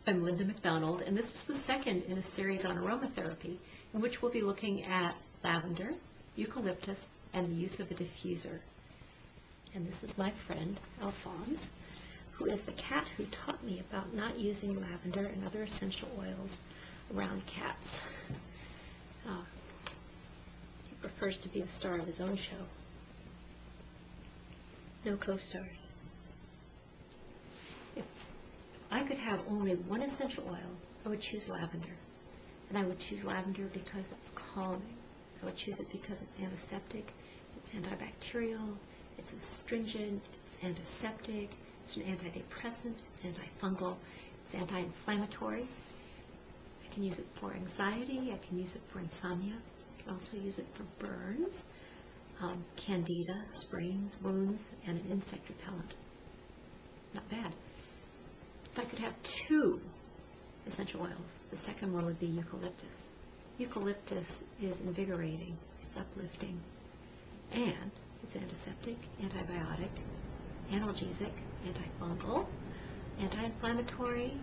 I'm Linda MacDonald, and this is the second in a series on aromatherapy, in which we'll be looking at lavender, eucalyptus, and the use of a diffuser. And this is my friend, Alphonse, who is the cat who taught me about not using lavender and other essential oils around cats. He prefers to be the star of his own show. No co-stars. If I could have only one essential oil, I would choose lavender. And I would choose lavender because it's calming. I would choose it because it's antiseptic, it's antibacterial, it's astringent, it's antiseptic, it's an antidepressant, it's antifungal, it's anti-inflammatory. I can use it for anxiety, I can use it for insomnia, I can also use it for burns, candida, sprains, wounds, and an insect repellent. Not bad. If I could have two essential oils, the second one would be eucalyptus. Eucalyptus is invigorating, it's uplifting, and it's antiseptic, antibiotic, analgesic, antifungal, anti-inflammatory,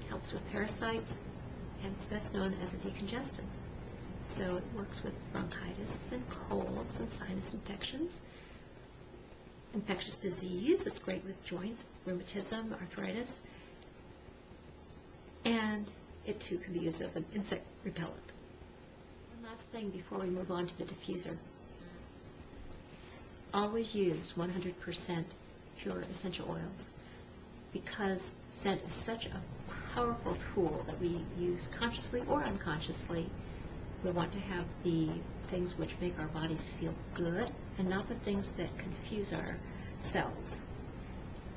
helps with parasites, and it's best known as a decongestant. So it works with bronchitis and colds and sinus infections, infectious disease. It's great with joints, rheumatism, arthritis, and it too can be used as an insect repellent. One last thing before we move on to the diffuser. Always use 100% pure essential oils, because scent is such a powerful tool that we use consciously or unconsciously. We want to have the things which make our bodies feel good and not the things that confuse our cells.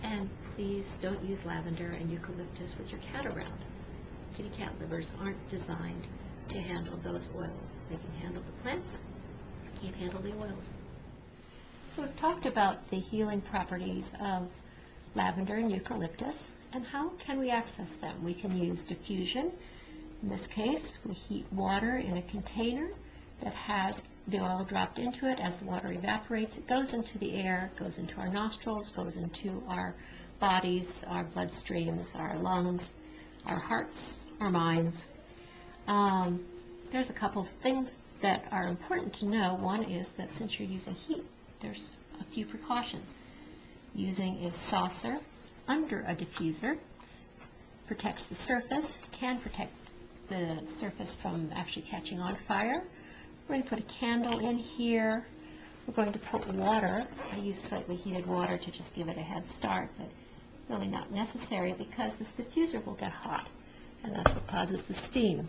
And please don't use lavender and eucalyptus with your cat around. Kitty cat livers aren't designed to handle those oils. They can handle the plants, they can't handle the oils. So we've talked about the healing properties of lavender and eucalyptus, and how can we access them? We can use diffusion. In this case, we heat water in a container that has the oil dropped into it. As the water evaporates, it goes into the air, goes into our nostrils, goes into our bodies, our bloodstreams, our lungs, our hearts, our minds. There's a couple of things that are important to know. One is that since you're using heat, there's a few precautions. Using a saucer under a diffuser protects the surface, can protect the surface from actually catching on fire. We're going to put a candle in here. We're going to put water. I use slightly heated water to just give it a head start, but really not necessary because this diffuser will get hot, and that's what causes the steam.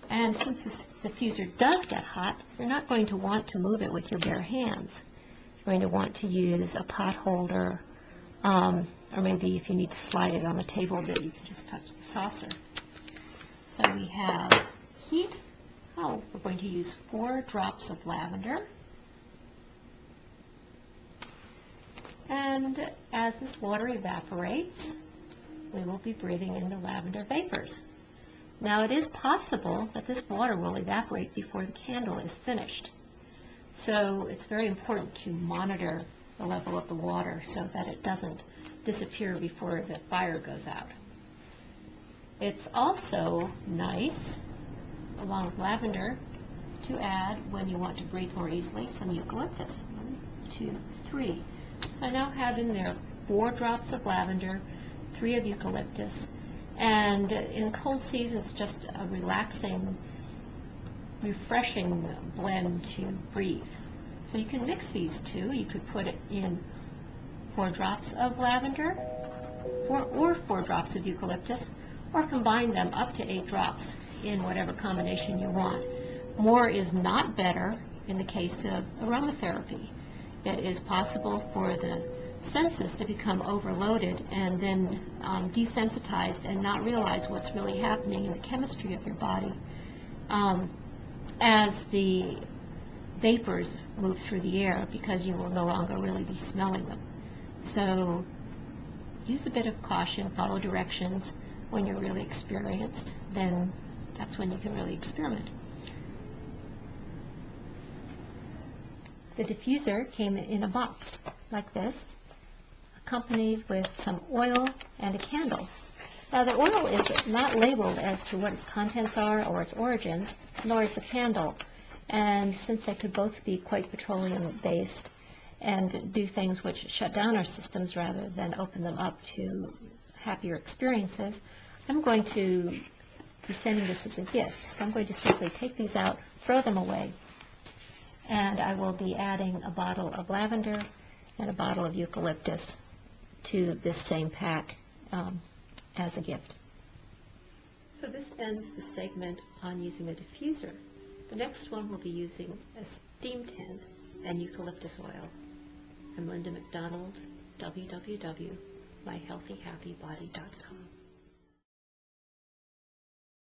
And since this diffuser does get hot, you're not going to want to move it with your bare hands. You're going to want to use a pot holder, or maybe if you need to slide it on a table, that you can just touch the saucer. So we have heat. Oh, we're going to use 4 drops of lavender. And as this water evaporates, we will be breathing in the lavender vapors. Now it is possible that this water will evaporate before the candle is finished. So it's very important to monitor the level of the water so that it doesn't disappear before the fire goes out. It's also nice, along with lavender, to add, when you want to breathe more easily, some eucalyptus. 1, 2, 3. So I now have in there 4 drops of lavender, 3 of eucalyptus, and in cold seasons, just a relaxing, refreshing blend to breathe. So you can mix these two. You could put it in 4 drops of lavender, or 4 drops of eucalyptus, or combine them up to 8 drops in whatever combination you want. More is not better in the case of aromatherapy. It is possible for the senses to become overloaded and then desensitized and not realize what's really happening in the chemistry of your body as the vapors move through the air, because you will no longer really be smelling them. So use a bit of caution, follow directions. When you're really experienced, then that's when you can really experiment. The diffuser came in a box like this, accompanied with some oil and a candle. Now the oil is not labeled as to what its contents are or its origins, nor is the candle. And since they could both be quite petroleum-based and do things which shut down our systems rather than open them up to happier experiences, I'm going to be sending this as a gift. So I'm going to simply take these out, throw them away, and I will be adding a bottle of lavender and a bottle of eucalyptus to this same pack as a gift. So this ends the segment on using a diffuser. The next one will be using a steam tent and eucalyptus oil. I'm Linda MacDonald, www.myhealthyhappybody.com.